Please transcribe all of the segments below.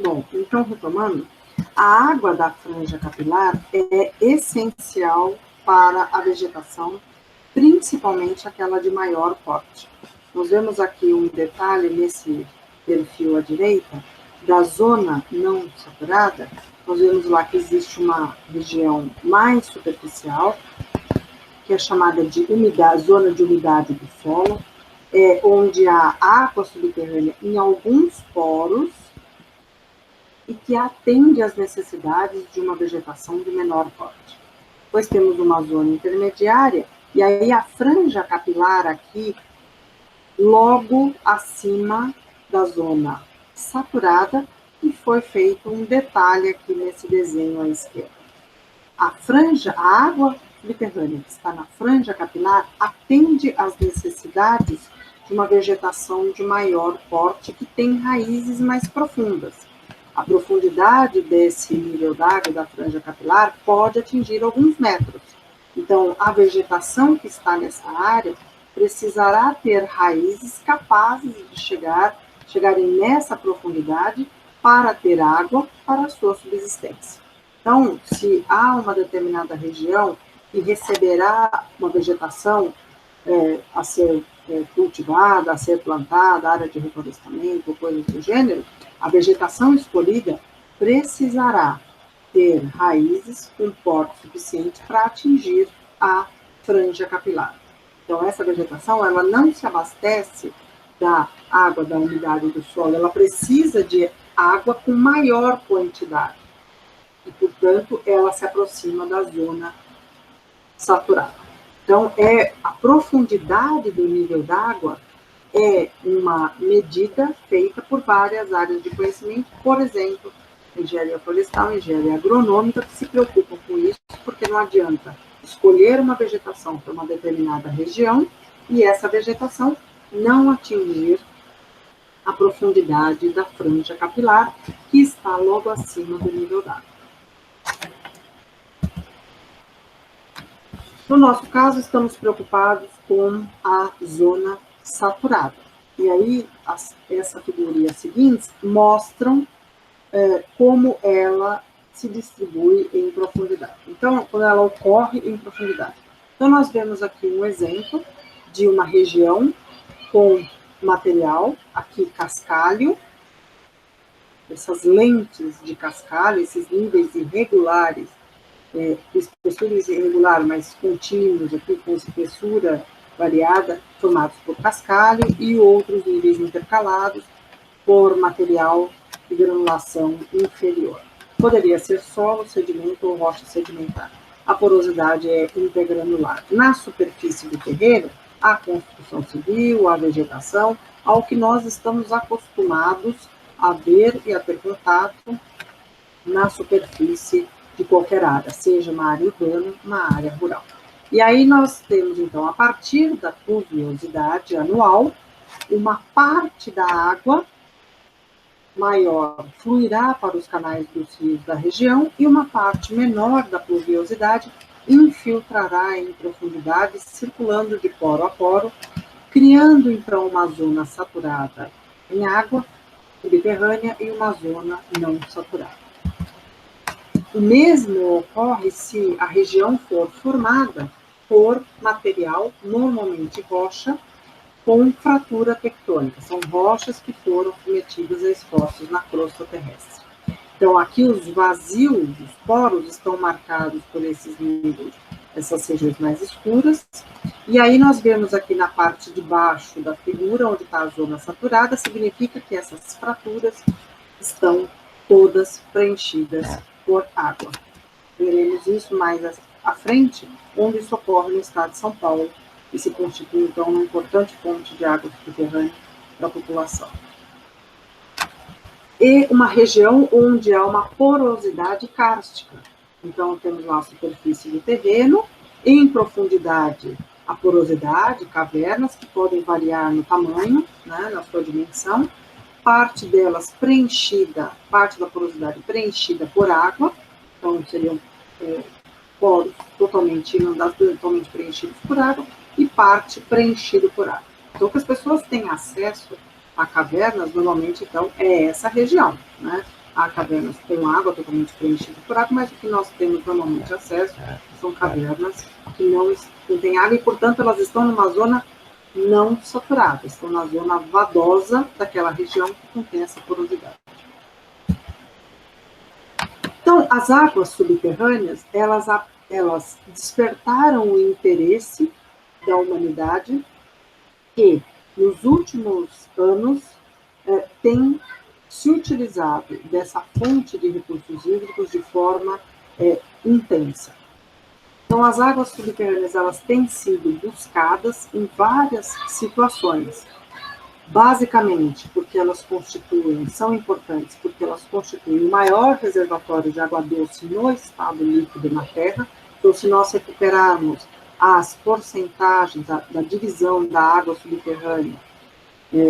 Bom, então, retomando, a água da franja capilar é essencial para a vegetação, principalmente aquela de maior porte. Nós vemos aqui um detalhe nesse perfil à direita, da zona não saturada. Nós vemos lá que existe uma região mais superficial, que é chamada de umidade, zona de umidade do solo, onde há água subterrânea em alguns poros e que atende às necessidades de uma vegetação de menor porte. Depois temos uma zona intermediária, e aí a franja capilar aqui, logo acima da zona saturada, e foi feito um detalhe aqui nesse desenho à esquerda. A franja, a água subterrânea que está na franja capilar atende às necessidades de uma vegetação de maior porte que tem raízes mais profundas. A profundidade desse nível d'água da franja capilar pode atingir alguns metros. Então, a vegetação que está nessa área precisará ter raízes capazes de chegarem nessa profundidade para ter água para a sua subsistência. Então, se há uma determinada região que receberá uma vegetação a ser cultivada, a ser plantada, área de reflorestamento, coisas do gênero, a vegetação escolhida precisará ter raízes com porte suficiente para atingir a franja capilar. Então, essa vegetação, ela não se abastece da água, da umidade do solo, ela precisa de água com maior quantidade. E, portanto, ela se aproxima da zona saturada. Então, a profundidade do nível d'água é uma medida feita por várias áreas de conhecimento, por exemplo, engenharia florestal, engenharia agronômica, que se preocupam com isso, porque não adianta escolher uma vegetação para uma determinada região e essa vegetação não atingir a profundidade da franja capilar, que está logo acima do nível d'água. No nosso caso, estamos preocupados com a zona saturada. E aí, essa figura e as seguintes mostram como ela se distribui em profundidade. Então, quando ela ocorre em profundidade. Então, nós vemos aqui um exemplo de uma região com material, aqui cascalho, essas lentes de cascalho, esses níveis irregulares, espessura irregular, mas contínuos, aqui com espessura variada, formados por cascalho, e outros níveis intercalados por material de granulação inferior. Poderia ser solo, sedimento ou rocha sedimentar. A porosidade é intergranular. Na superfície do terreno, a construção civil, a vegetação, ao que nós estamos acostumados a ver e a ter contato na superfície de qualquer área, seja uma área urbana, uma área rural. E aí nós temos, então, a partir da pluviosidade anual, uma parte da água maior fluirá para os canais dos rios da região e uma parte menor da pluviosidade infiltrará em profundidades, circulando de poro a poro, criando, então, uma zona saturada em água subterrânea e uma zona não saturada. O mesmo ocorre se a região for formada por material, normalmente rocha, com fratura tectônica. São rochas que foram submetidas a esforços na crosta terrestre. Então, aqui os vazios, os poros, estão marcados por esses níveis, essas regiões mais escuras. E aí nós vemos aqui na parte de baixo da figura, onde está a zona saturada, significa que essas fraturas estão todas preenchidas por água. Veremos isso mais à frente, onde isso ocorre no estado de São Paulo, e se constitui, então, uma importante fonte de água subterrânea para a população. E uma região onde há uma porosidade kárstica. Então, temos lá a superfície do terreno, em profundidade, a porosidade, cavernas, que podem variar no tamanho, né, na sua dimensão, parte delas preenchida, parte da porosidade preenchida por água, então seriam poros totalmente inundados, totalmente preenchidos por água, e parte preenchida por água. Então, o que as pessoas têm acesso a cavernas, normalmente, então, é essa região, né? há cavernas com água totalmente preenchida por água, mas o que nós temos normalmente acesso são cavernas que não têm água e, portanto, elas estão numa zona não saturada, estão na zona vadosa daquela região que contém essa porosidade. Então, as águas subterrâneas, elas despertaram o interesse da humanidade que, nos últimos anos, tem se utilizado dessa fonte de recursos hídricos de forma intensa. Então, as águas subterrâneas, elas têm sido buscadas em várias situações, basicamente porque elas são importantes, porque elas constituem o maior reservatório de água doce no estado líquido na Terra. Então, se nós recuperarmos as porcentagens da divisão da água subterrânea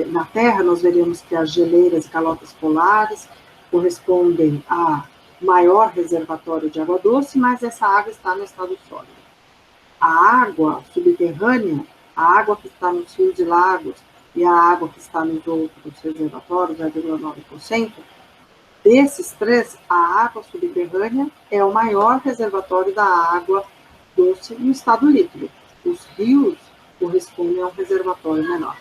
na Terra, nós veremos que as geleiras e calotas polares correspondem a maior reservatório de água doce, mas essa água está no estado sólido. A água subterrânea, a água que está nos rios e lagos e a água que está nos outros reservatórios, 0,9%, desses três, a água subterrânea é o maior reservatório da água doce no estado líquido. Os rios correspondem a um reservatório menor.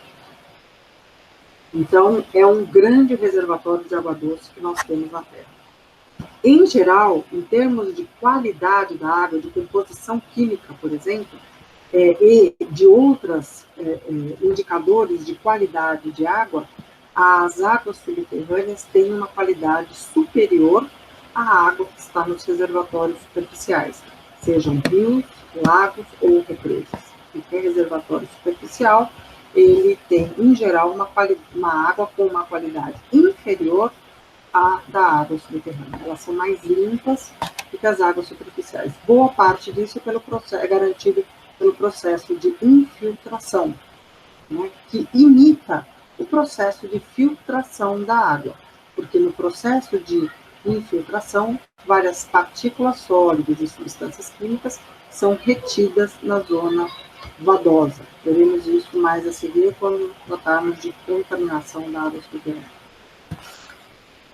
Então, é um grande reservatório de água doce que nós temos na Terra. Em geral, em termos de qualidade da água, de composição química, por exemplo, e de outros indicadores de qualidade de água, as águas subterrâneas têm uma qualidade superior à água que está nos reservatórios superficiais, sejam rios, lagos ou represas. E tem reservatório superficial, ele tem, em geral, uma água com uma qualidade inferior à da água subterrânea. Elas são mais limpas do que as águas superficiais. Boa parte disso é garantido pelo processo de infiltração, né, que imita o processo de filtração da água, porque no processo de infiltração, várias partículas sólidas e substâncias químicas são retidas na zona vadosa. Veremos isso mais a seguir quando tratarmos de contaminação da água subterrânea.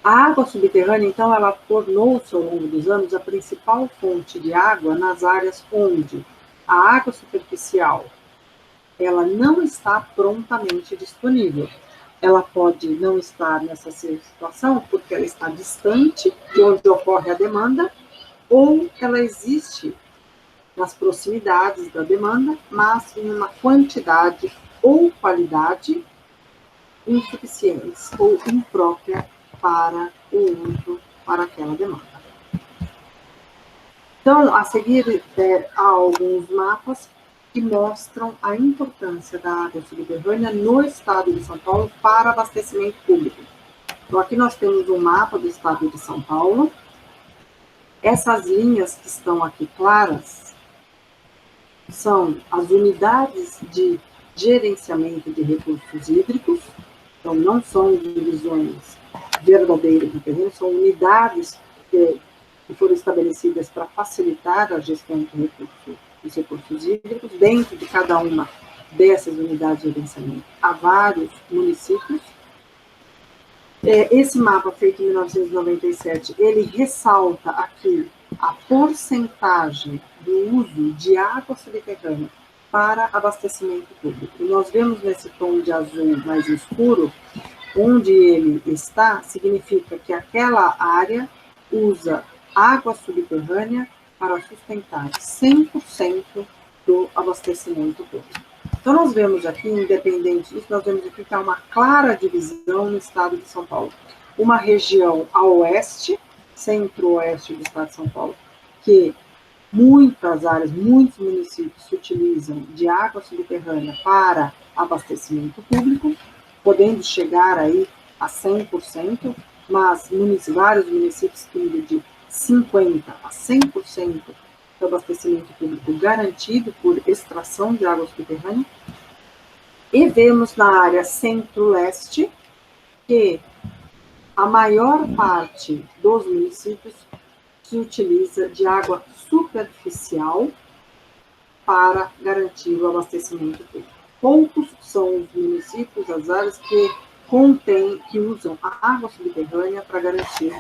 A água subterrânea, então, ela tornou-se ao longo dos anos a principal fonte de água nas áreas onde a água superficial ela não está prontamente disponível. Ela pode não estar nessa situação porque ela está distante de onde ocorre a demanda, ou ela existe nas proximidades da demanda, mas em uma quantidade ou qualidade insuficientes ou imprópria para o uso para aquela demanda. Então, a seguir, há alguns mapas que mostram a importância da água subterrânea no estado de São Paulo para abastecimento público. Então, aqui nós temos um mapa do estado de São Paulo. Essas linhas que estão aqui claras são as unidades de gerenciamento de recursos hídricos. Então, não são divisões verdadeiras do terreno, são unidades que foram estabelecidas para facilitar a gestão dos recursos hídricos. Dentro de cada uma dessas unidades de gerenciamento há vários municípios. Esse mapa, feito em 1997, ele ressalta aqui a porcentagem do uso de água subterrânea para abastecimento público. E nós vemos nesse tom de azul mais escuro, onde ele está, significa que aquela área usa água subterrânea para sustentar 100% do abastecimento público. Então, nós vemos aqui, independente disso, nós vemos aqui que há uma clara divisão no estado de São Paulo. Uma região a oeste, centro-oeste do estado de São Paulo, que muitas áreas, muitos municípios se utilizam de água subterrânea para abastecimento público, podendo chegar aí a 100%, mas vários municípios que indo de 50% a 100% do abastecimento público garantido por extração de água subterrânea. E vemos na área centro-leste que a maior parte dos municípios se utiliza de água superficial para garantir o abastecimento público. Poucos são os municípios, as áreas que usam a água subterrânea para garantir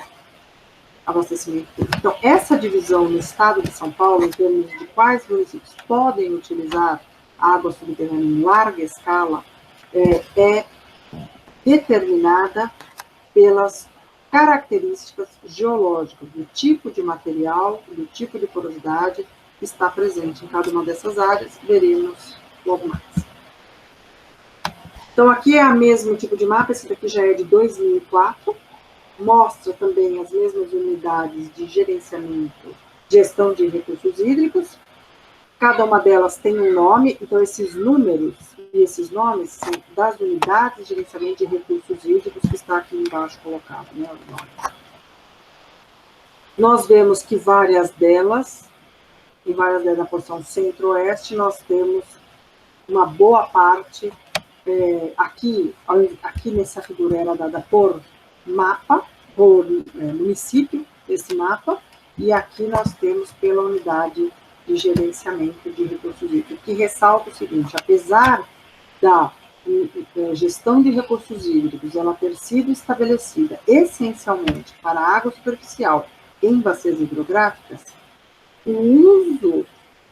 abastecimento público. Então, essa divisão no estado de São Paulo, em termos de quais municípios podem utilizar água subterrânea em larga escala, é determinada pelas características geológicas, do tipo de material, do tipo de porosidade que está presente em cada uma dessas áreas, veremos logo mais. Então, aqui é o mesmo tipo de mapa, esse daqui já é de 2004, mostra também as mesmas unidades de gerenciamento, gestão de recursos hídricos. Cada uma delas tem um nome, então esses números e esses nomes são das unidades de gerenciamento de recursos hídricos que está aqui embaixo colocado, né, o nome. Nós vemos que várias delas, da porção centro-oeste, nós temos uma boa parte, aqui nessa figura era dada por mapa, por município, esse mapa, e aqui nós temos pela unidade de gerenciamento de recursos hídricos, que ressalta o seguinte: apesar da gestão de recursos hídricos ela ter sido estabelecida essencialmente para a água superficial em bacias hidrográficas, o uso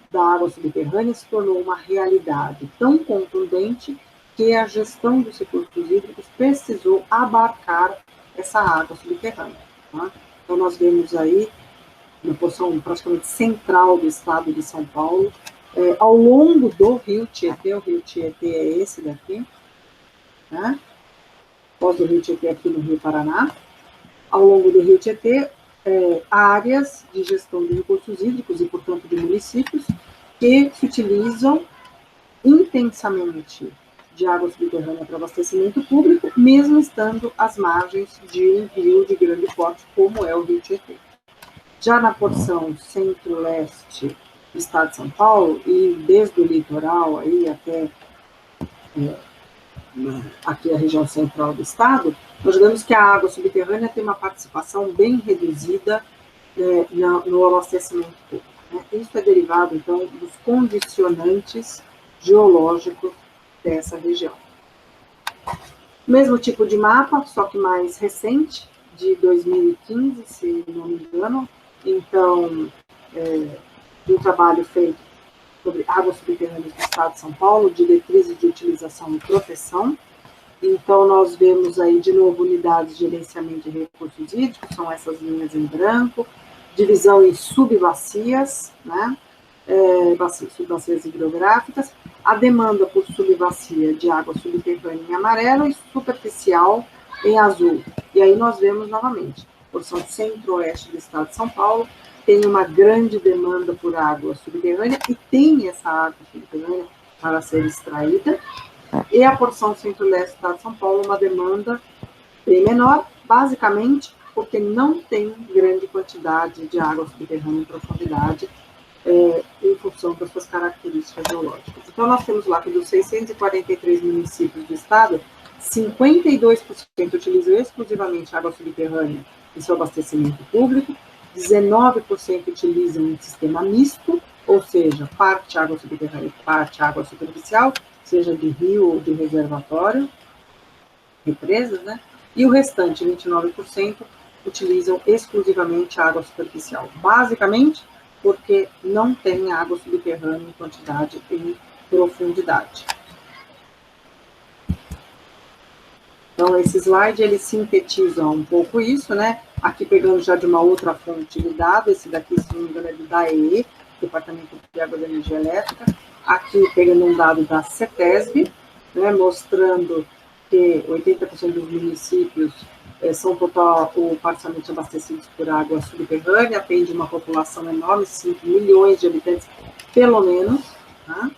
da água subterrânea se tornou uma realidade tão contundente que a gestão dos recursos hídricos precisou abarcar essa água subterrânea. Tá? Então, nós vemos aí, na porção praticamente central do estado de São Paulo, ao longo do Rio Tietê, o Rio Tietê é esse daqui, né? Após o Rio Tietê aqui no Rio Paraná, ao longo do Rio Tietê, áreas de gestão de recursos hídricos e, portanto, de municípios que se utilizam intensamente de água subterrânea para abastecimento público, mesmo estando às margens de um rio de grande porte, como é o Rio Tietê. Já na porção centro-leste do estado de São Paulo, e desde o litoral aí até aqui a região central do estado, nós vemos que a água subterrânea tem uma participação bem reduzida no abastecimento público. Né? Isso é derivado, então, dos condicionantes geológicos dessa região. Mesmo tipo de mapa, só que mais recente, de 2015, se não me engano. Então, um trabalho feito sobre águas subterrâneas do estado de São Paulo, diretrizes de utilização e proteção. Então, nós vemos aí, de novo, unidades de gerenciamento de recursos hídricos, são essas linhas em branco, divisão em subbacias, né? Subbacias hidrográficas, a demanda por subbacia de água subterrânea em amarelo e superficial em azul. E aí nós vemos novamente, porção centro-oeste do estado de São Paulo, tem uma grande demanda por água subterrânea e tem essa água subterrânea para ser extraída, e a porção centro-leste do estado de São Paulo, uma demanda bem menor, basicamente porque não tem grande quantidade de água subterrânea em profundidade, em função das suas características geológicas. Então, nós temos lá que dos 643 municípios do estado, 52% utilizam exclusivamente água subterrânea em seu abastecimento público, 19% utilizam um sistema misto, ou seja, parte água subterrânea e parte água superficial, seja de rio ou de reservatório, represas, né? E o restante, 29%, utilizam exclusivamente água superficial. Basicamente, porque não tem água subterrânea em quantidade e profundidade. Então, esse slide, ele sintetiza um pouco isso, né? Aqui pegando já de uma outra fonte de dados, esse daqui, se não me engano, é do DAEE, Departamento de Água e Energia Elétrica. Aqui pegando um dado da CETESB, né, mostrando que 80% dos municípios são total ou parcialmente abastecidos por água subterrânea, atende uma população enorme, 5 milhões de habitantes, pelo menos, tá?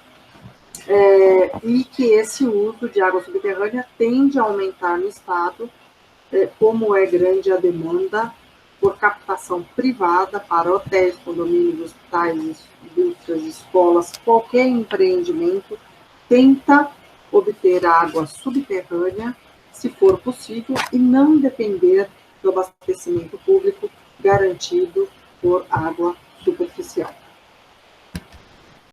E que esse uso de água subterrânea tende a aumentar no estado, como é grande a demanda por captação privada para hotéis, condomínios, hospitais, indústrias, escolas, qualquer empreendimento tenta obter água subterrânea, se for possível, e não depender do abastecimento público garantido por água superficial.